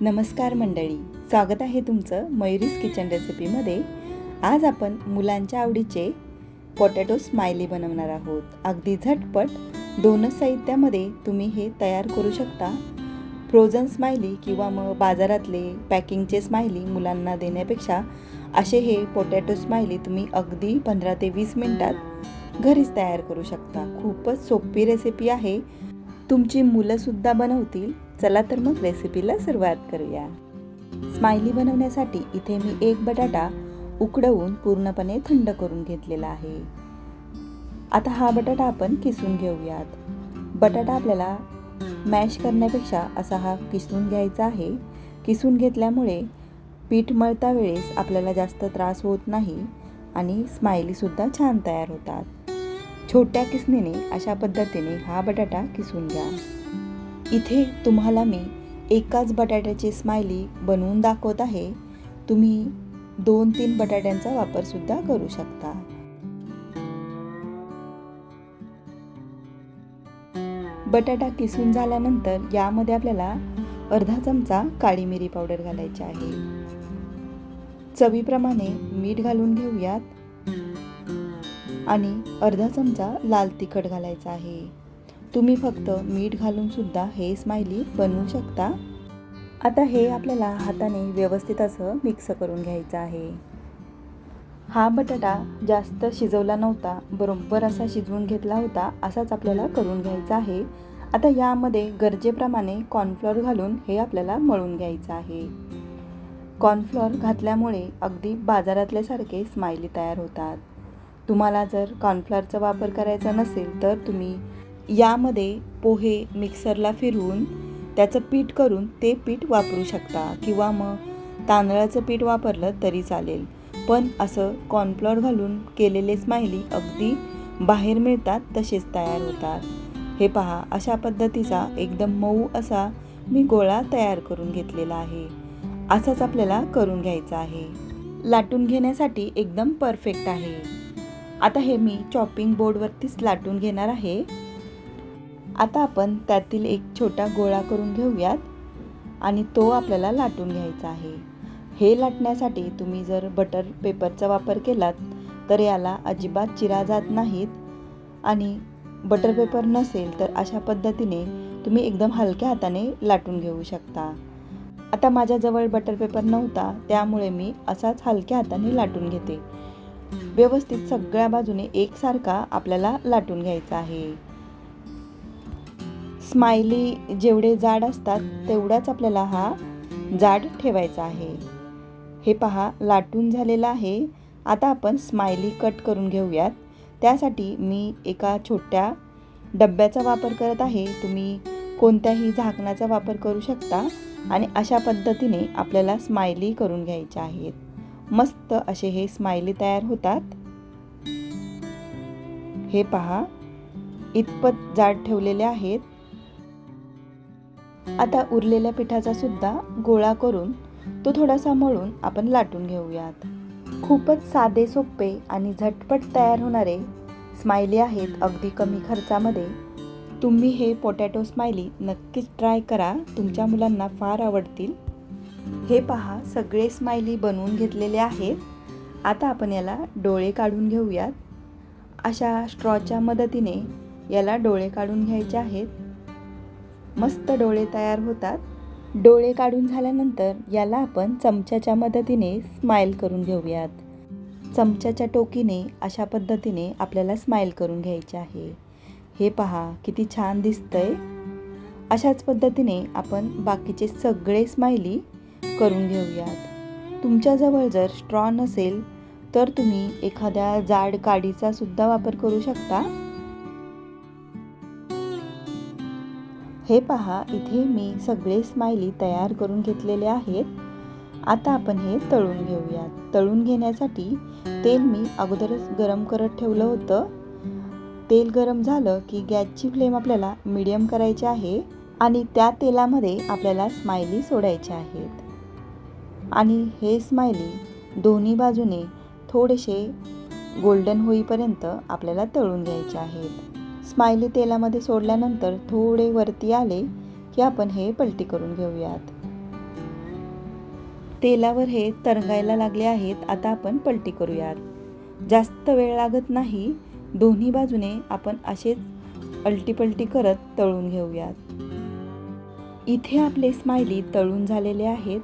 नमस्कार मंडळी, स्वागत आहे तुमचं मयुरीज किचन रेसिपीमध्ये। आज आपण मुलांच्या आवडीचे पोटॅटो स्माइली बनवणार आहोत। अगदी झटपट दोनच साहित्यामध्ये तुम्ही हे तयार करू शकता। फ्रोझन स्माइली किंवा मग बाजारातले पॅकिंगचे स्माइली मुलांना देण्यापेक्षा असे हे पोटॅटो स्माइली तुम्ही अगदी 15 ते 20 मिनिटात घरीच तयार करू शकता। खूपच सोपी रेसिपी आहे, तुमची मुलं सुद्धा बनवतील। चला तर मग रेसिपीला सुरुवात करूया। स्माइली बनवण्यासाठी इथे मी एक बटाटा उकडवून पूर्णपणे थंड करून घेतलेला आहे। आता हा बटाटा आपण किसून घेऊयात। बटाटा आपल्याला मॅश करण्यापेक्षा असा हा किसून घ्यायचा आहे। किसून घेतल्यामुळे पीठ मळता वेळेस आपल्याला जास्त त्रास होत नाही आणि स्माइली सुद्धा छान तयार होतात। छोट्या किसणीने अशा पद्धतीने हा बटाटा किसून घ्या। इथे तुम्हाला मी एकाच बटाट्याची स्माइली बनवून दाखवत आहे। तुम्ही 2-3 बटाट्यांचा वापर सुद्धा करू शकता। बटाटा किसून झाल्यानंतर यामध्ये आपल्याला अर्धा चमचा काळी मिरी पावडर घालायची आहे। चवीप्रमाणे मीठ घालून घेऊयात आणि अर्धा चमचा लाल तिखट घालायचा आहे। तुम्ही फक्त मीठ घालून सुद्धा हे स्माइली बनवू शकता। आता हे आपल्याला हाताने व्यवस्थित असं मिक्स करून घ्यायचं आहे। हा बटाटा जास्त शिजवला नव्हता, बरोबर असा शिजवून घेतला होता, असाच आपल्याला करून घ्यायचा आहे। आता यामध्ये गरजेप्रमाणे कॉर्नफ्लोअर घालून हे आपल्याला मळून घ्यायचं आहे। कॉर्नफ्लोअर घातल्यामुळे अगदी बाजारातल्या सारखे स्माइली तयार होतात। तुम्हाला जर कॉर्नफ्लोअरचा वापर करायचा नसेल तर तुम्ही यामध्ये पोहे मिक्सरला फिरवून त्याचं पीठ करून ते पीठ वापरू शकता किंवा मग तांदळाचं पीठ वापरलं तरी चालेल। पण असं कॉर्नफ्लोअर घालून केलेले स्माइली अगदी बाहेर मिळतात तसेच तयार होतात। हे पहा, अशा पद्धतीचा एकदम मऊ असा मी गोळा तयार करून घेतलेला आहे। असाच आपल्याला करून घ्यायचा आहे। लाटून घेण्यासाठी एकदम परफेक्ट आहे। आता हे मी चॉपिंग बोर्डवरतीच लाटून घेणार आहे। आता आपण त्यातील एक छोटा गोळा करून घेऊयात आणि तो आपल्याला लाटून घ्यायचा आहे। हे लाटण्यासाठी तुम्ही जर बटर पेपरचा वापर केलात तर याला अजिबात चिरा जात नाहीत आणि बटर पेपर नसेल तर अशा पद्धतीने तुम्ही एकदम हलक्या हाताने लाटून घेऊ शकता। आता माझ्याजवळ बटर पेपर नव्हता, त्यामुळे मी असाच हलक्या हाताने लाटून घेते। व्यवस्थित सगळ्या बाजूने एकसारखा आपल्याला लाटून घ्यायचा आहे। स्माइली जेवढे जाड असतात तेवढाच आपल्याला हा जाड ठेवायचा आहे। हे पहा, लाटून झालेला आहे। आता आपण स्माइली कट करून घेऊयात। त्यासाठी मी एका छोट्या डब्याचा वापर करत आहे। तुम्ही कोणत्याही झाकणाचा वापर करू शकता आणि अशा पद्धतीने आपल्याला स्माइली करून घ्यायच्या आहेत। मस्त असे हे स्माइली तयार होतात। हे पहा, इतपत जाड ठेवलेले आहेत। आता उरलेल्या पिठाचा सुद्धा गोळा करून तो थोडासा मळून आपण लाटून घेऊयात। खूपच साधे सोपे आणि झटपट तयार होणारे स्माइली आहेत अगदी कमी खर्चामध्ये। तुम्ही हे पोटॅटो स्माइली नक्कीच ट्राय करा, तुमच्या मुलांना फार आवडतील। हे पहा, सगळे स्माइली बनवून घेतलेले आहेत। आता आपण याला डोळे काढून घेऊयात। अशा स्ट्रॉच्या मदतीने याला डोळे काढून घ्यायचे आहेत। मस्त डोळे तयार होतात। डोळे काढून झाल्यानंतर याला आपण चमच्याच्या मदतीने स्माइल करून घेऊयात। चमच्याच्या टोकीने अशा पद्धतीने आपल्याला स्माइल करून घ्यायचे आहे। हे पहा, किती छान दिसतंय। अशाच पद्धतीने आपण बाकीचे सगळे स्माइली करून घेऊयात। तुमच्याजवळ जर स्ट्रॉ नसेल तर तुम्ही एखाद्या जाड काडीचा सुद्धा वापर करू शकता। हे पहा, इथे मी सगळे स्माइली तयार करून घेतलेले आहेत। आता आपण हे तळून घेऊयात। तळून घेण्यासाठी तेल मी अगोदरच गरम करत ठेवलं होतं। तेल गरम झालं की गॅसची फ्लेम आपल्याला मीडियम करायची आहे आणि त्या तेलामध्ये आपल्याला स्माइली सोडायचे आहेत आणि हे स्माइली दोन्ही बाजूने थोडेसे गोल्डन होईपर्यंत आपल्याला तळून घ्यायचे आहेत। स्माइली तेलामध्ये सोडल्यानंतर थोडे वरती आले की आपण हे पलटी करून घेऊयात। तेलावर हे तरंगायला लागले आहेत. आता आपण पलटी करूयात. जास्त वेळ लागत नाही. दोन्ही बाजूने आपण असेच अलटीपलटी करत तळून घेऊयात. इथे आपले स्माइली तळून झालेले आहेत.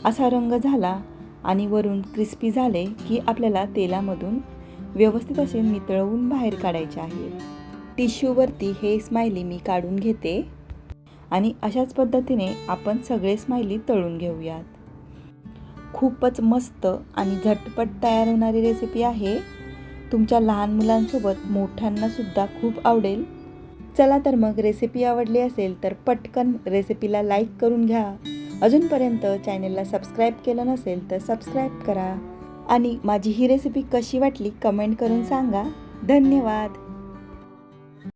असा रंग झाला आणि वरून क्रिस्पी झाले की आपल्याला तेलामधून व्यवस्थित असे नितळवून बाहेर काढायचे आहेत. टिश्यूवरती हे स्माइली मी काढून घेते आणि अशाच पद्धतीने आपण सगळे स्माइली तळून घेऊयात. खूपच मस्त आणि झटपट तयार होणारी रेसिपी आहे. तुमच्या लहान मुलांसोबत मोठ्यांना सुद्धा खूप आवडेल. चला तर मग रेसिपी आवडली असेल तर पटकन रेसिपीला लाईक करून घ्या. अजूनपर्यंत चॅनलला सबस्क्राईब केलं नसेल तर सबस्क्राईब करा आणि माझी ही रेसिपी कशी वाटली कमेंट करून सांगा. धन्यवाद.